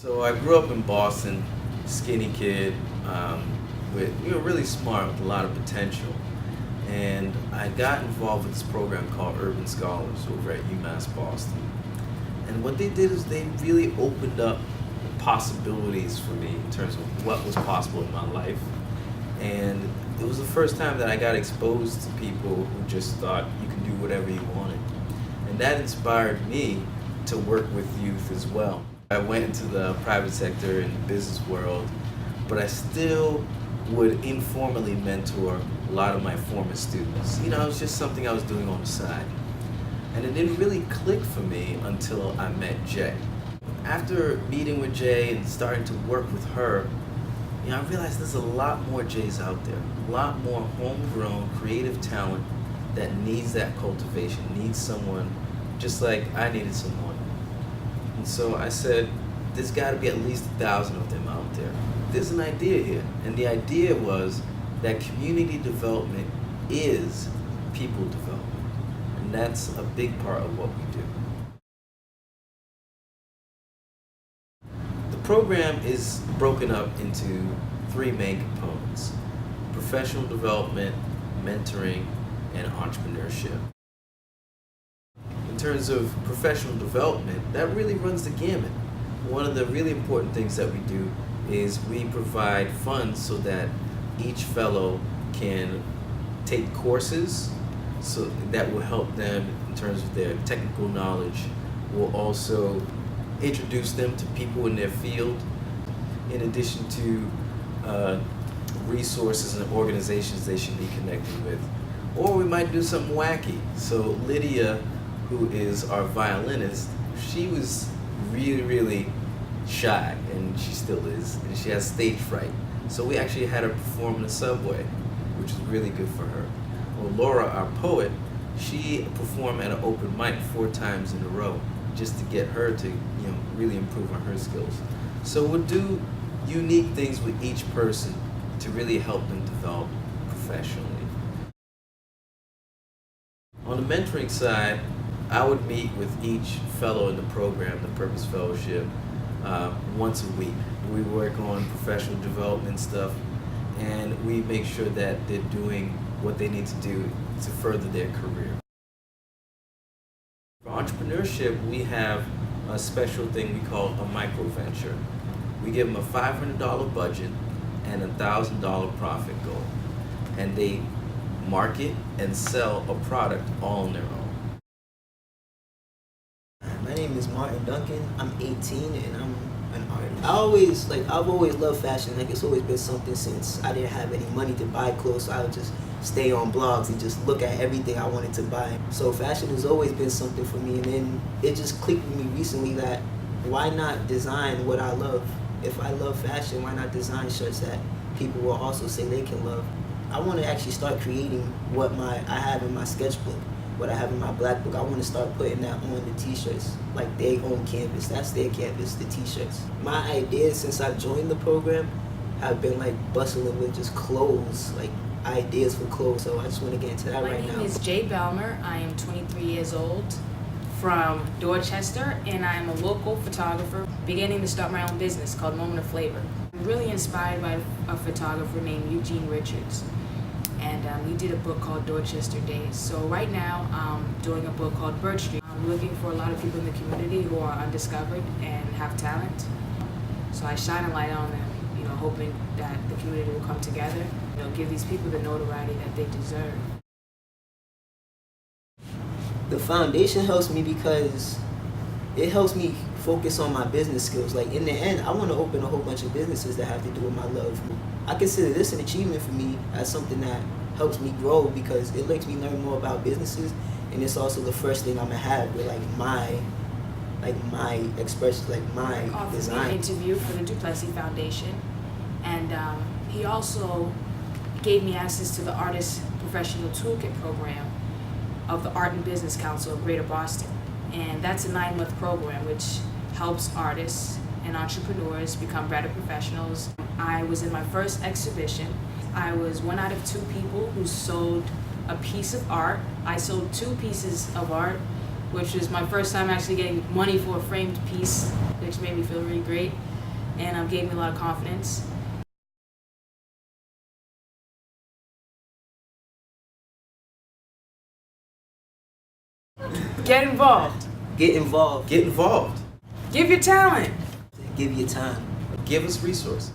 So I grew up in Boston, skinny kid, with really smart with a lot of potential, and I got involved with this program called Urban Scholars over at UMass Boston. And what they did is they really opened up possibilities for me in terms of what was possible in my life. And it was the first time that I got exposed to people who just thought you can do whatever you wanted. And that inspired me to work with youth as well. I went into the private sector and the business world, but I still would informally mentor a lot of my former students. It was just something I was doing on the side. And it didn't really click for me until I met Jay. After meeting with Jay and starting to work with her, I realized there's a lot more Jays out there, a lot more homegrown creative talent that needs that cultivation, needs someone just like I needed someone. And so I said, there's got to be at least 1,000 of them out there. There's an idea here, and the idea was that community development is people development, and that's a big part of what we do. The program is broken up into 3 main components: professional development, mentoring, and entrepreneurship. In terms of professional development, that really runs the gamut. One of the really important things that we do is we provide funds so that each fellow can take courses so that will help them in terms of their technical knowledge. We'll also introduce them to people in their field, in addition to resources and organizations they should be connected with. Or we might do something wacky. So Lydia, who is our violinist, she was really shy, and she still is, and she has stage fright. So we actually had her perform in the subway, which is really good for her. Well, Laura, our poet, she performed at an open mic 4 times in a row, just to get her to really improve on her skills. So we'll do unique things with each person to really help them develop professionally. On the mentoring side, I would meet with each fellow in the program, the Purpose Fellowship, once a week. We work on professional development stuff, and we make sure that they're doing what they need to do to further their career. For entrepreneurship, we have a special thing we call a micro venture. We give them a $500 budget and a $1,000 profit goal, and they market and sell a product all on their own. My name is Martin Duncan. I'm 18 and I'm an artist. I've always loved fashion. It's always been something since I didn't have any money to buy clothes, so I would just stay on blogs and just look at everything I wanted to buy. So fashion has always been something for me, and then it just clicked with me recently that why not design what I love? If I love fashion, why not design shirts that people will also say they can love? I want to actually start creating what I have in my sketchbook, what I have in my black book. I want to start putting that on the t-shirts, like they own canvas. That's their canvas, the t-shirts. My ideas since I joined the program have been bustling with just clothes, ideas for clothes. So I just want to get into that right now. My name is Jay Belmer. I am 23 years old from Dorchester, and I am a local photographer beginning to start my own business called Moment of Flavor. I'm really inspired by a photographer named Eugene Richards. And we did a book called Dorchester Days. So right now, I'm doing a book called Bird Street. I'm looking for a lot of people in the community who are undiscovered and have talent. So I shine a light on them, hoping that the community will come together, give these people the notoriety that they deserve. The foundation helps me because it helps me focus on my business skills. In the end, I want to open a whole bunch of businesses that have to do with my love. I consider this an achievement for me as something that helps me grow because it lets me learn more about businesses, and it's also the first thing I'm gonna have with my expression, my design. An interview for the Duplessy Foundation, and he also gave me access to the Artist Professional Toolkit program of the Art and Business Council of Greater Boston. And that's a 9-month program which helps artists and entrepreneurs become better professionals. I was in my first exhibition. I was one out of 2 people who sold a piece of art. I sold 2 pieces of art, which was my first time actually getting money for a framed piece, which made me feel really great. and gave me a lot of confidence. Get involved. Get involved. Get involved. Give your talent. Give your time. Give us resources.